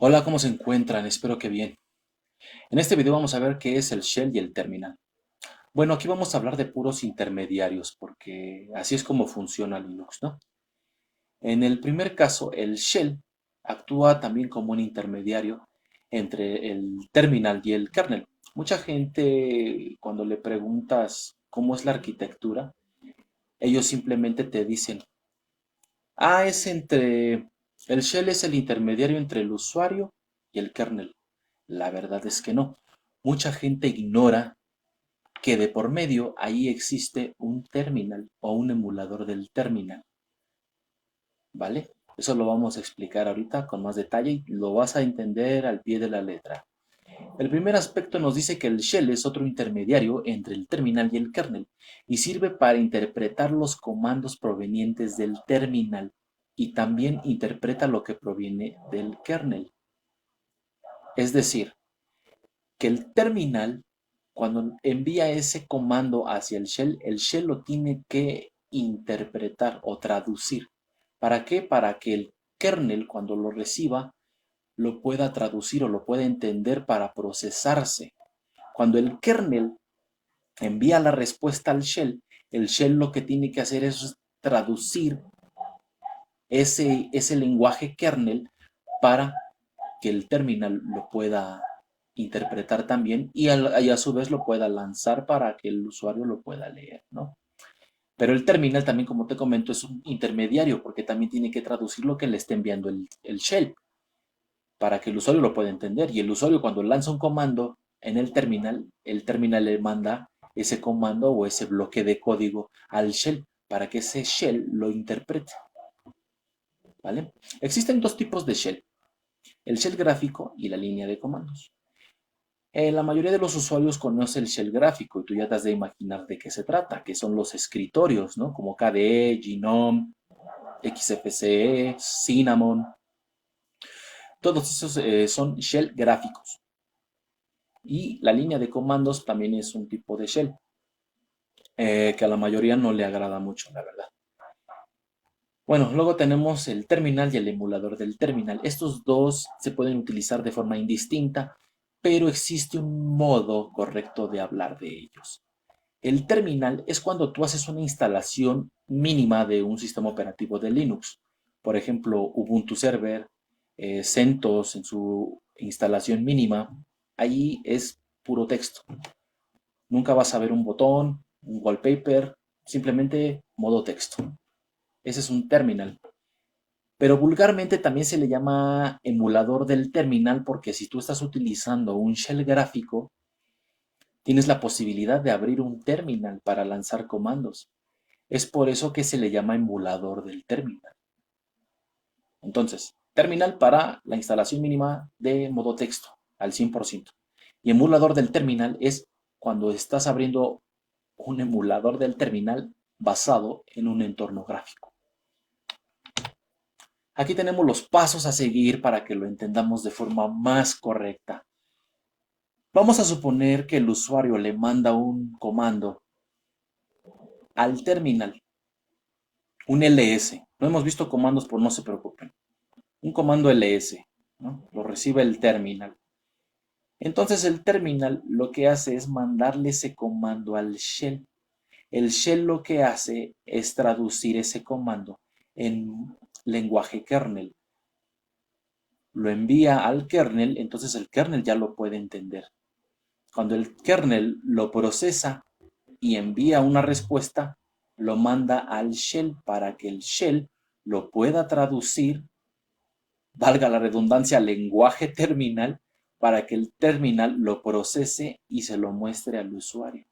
Hola, ¿cómo se encuentran? Espero que bien. En este video vamos a ver qué es el shell y el terminal. Bueno, aquí vamos a hablar de puros intermediarios, porque así es como funciona Linux, ¿no? En el primer caso, el shell actúa también como un intermediario entre el terminal y el kernel. Mucha gente, cuando le preguntas cómo es la arquitectura, ellos simplemente te dicen, es el shell es el intermediario entre el usuario y el kernel. La verdad es que no. Mucha gente ignora que de por medio ahí existe un terminal o un emulador del terminal, ¿vale? Eso lo vamos a explicar ahorita con más detalle y lo vas a entender al pie de la letra. El primer aspecto nos dice que el shell es otro intermediario entre el terminal y el kernel y sirve para interpretar los comandos provenientes del terminal y también interpreta lo que proviene del kernel. Es decir, que el terminal, cuando envía ese comando hacia el shell lo tiene que interpretar o traducir. ¿Para qué? Para que el kernel, cuando lo reciba, lo pueda traducir o lo pueda entender para procesarse. Cuando el kernel envía la respuesta al shell, el shell lo que tiene que hacer es traducir ese lenguaje kernel para que el terminal lo pueda interpretar también y a su vez lo pueda lanzar para que el usuario lo pueda leer, ¿no? Pero el terminal también, como te comento, es un intermediario porque también tiene que traducir lo que le está enviando el shell para que el usuario lo pueda entender. Y el usuario cuando lanza un comando en el terminal le manda ese comando o ese bloque de código al shell para que ese shell lo interprete, ¿vale? Existen dos tipos de shell, el shell gráfico y la línea de comandos. La mayoría de los usuarios conoce el shell gráfico y tú ya te has de imaginar de qué se trata, que son los escritorios, ¿no? Como KDE, Gnome, XFCE, Cinnamon. Todos esos son shell gráficos. Y la línea de comandos también es un tipo de shell, que a la mayoría no le agrada mucho, la verdad. Bueno, luego tenemos el terminal y el emulador del terminal. Estos dos se pueden utilizar de forma indistinta, pero existe un modo correcto de hablar de ellos. El terminal es cuando tú haces una instalación mínima de un sistema operativo de Linux. Por ejemplo, Ubuntu Server, CentOS en su instalación mínima. Ahí es puro texto. Nunca vas a ver un botón, un wallpaper, simplemente modo texto. Ese es un terminal. Pero vulgarmente también se le llama emulador del terminal porque si tú estás utilizando un shell gráfico, tienes la posibilidad de abrir un terminal para lanzar comandos. Es por eso que se le llama emulador del terminal. Entonces, terminal para la instalación mínima de modo texto al 100%. Y emulador del terminal es cuando estás abriendo un emulador del terminal basado en un entorno gráfico. Aquí tenemos los pasos a seguir para que lo entendamos de forma más correcta. Vamos a suponer que el usuario le manda un comando al terminal, un ls. No hemos visto comandos, por no se preocupen. Un comando ls, ¿no? Lo recibe el terminal. Entonces el terminal lo que hace es mandarle ese comando al shell. El shell lo que hace es traducir ese comando en lenguaje kernel. Lo envía al kernel, entonces el kernel ya lo puede entender. Cuando el kernel lo procesa y envía una respuesta, lo manda al shell para que el shell lo pueda traducir, valga la redundancia, al lenguaje terminal, para que el terminal lo procese y se lo muestre al usuario.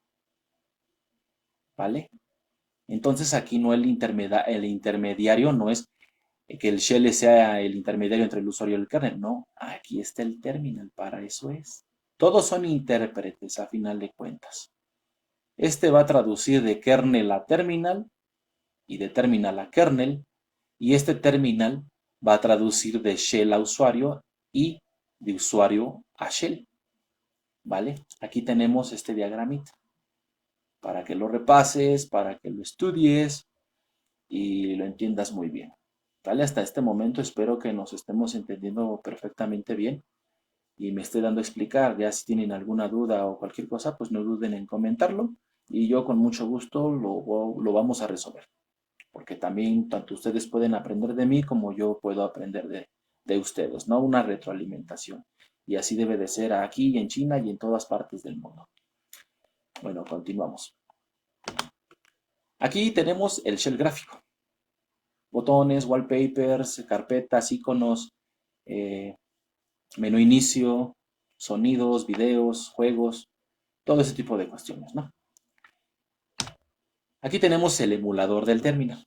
¿Vale? Entonces aquí no el intermediario no es que el shell sea el intermediario entre el usuario y el kernel, no, aquí está el terminal, para eso es. Todos son intérpretes a final de cuentas. Este va a traducir de kernel a terminal y de terminal a kernel, y este terminal va a traducir de shell a usuario y de usuario a shell. ¿Vale? Aquí tenemos este diagramita para que lo repases, para que lo estudies y lo entiendas muy bien. ¿Vale? Hasta este momento espero que nos estemos entendiendo perfectamente bien y me esté dando a explicar. Ya si tienen alguna duda o cualquier cosa, pues no duden en comentarlo y yo con mucho gusto lo vamos a resolver. Porque también tanto ustedes pueden aprender de mí como yo puedo aprender de ustedes, ¿no? Una retroalimentación. Y así debe de ser aquí en China y en todas partes del mundo. Bueno, continuamos. Aquí tenemos el shell gráfico. Botones, wallpapers, carpetas, iconos, eh, menú inicio, sonidos, videos, juegos, todo ese tipo de cuestiones, ¿no? Aquí tenemos el emulador del terminal.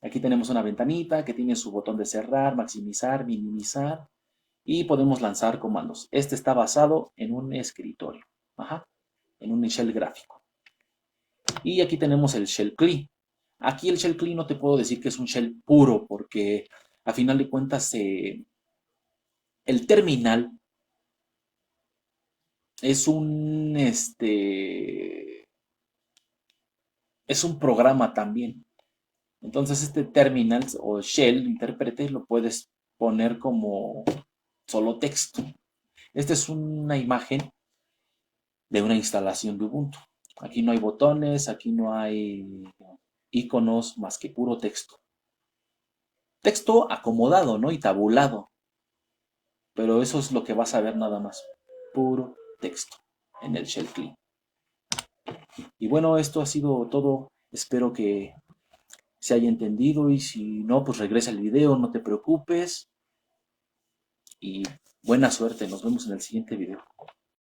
Aquí tenemos una ventanita que tiene su botón de cerrar, maximizar, minimizar y podemos lanzar comandos. Este está basado en un escritorio, ajá, en un shell gráfico. Y aquí tenemos el shell CLI. Aquí el shell CLI no te puedo decir que es un shell puro porque a final de cuentas el terminal es es un programa también. Entonces este terminal o shell, intérprete, lo puedes poner como solo texto. Esta es una imagen de una instalación de Ubuntu. Aquí no hay botones, aquí no hay iconos más que puro texto. Texto acomodado, ¿no? Y tabulado. Pero eso es lo que vas a ver nada más. Puro texto en el shell CLI. Y bueno, esto ha sido todo. Espero que se haya entendido y si no, pues regresa el video, no te preocupes. Y buena suerte, nos vemos en el siguiente video.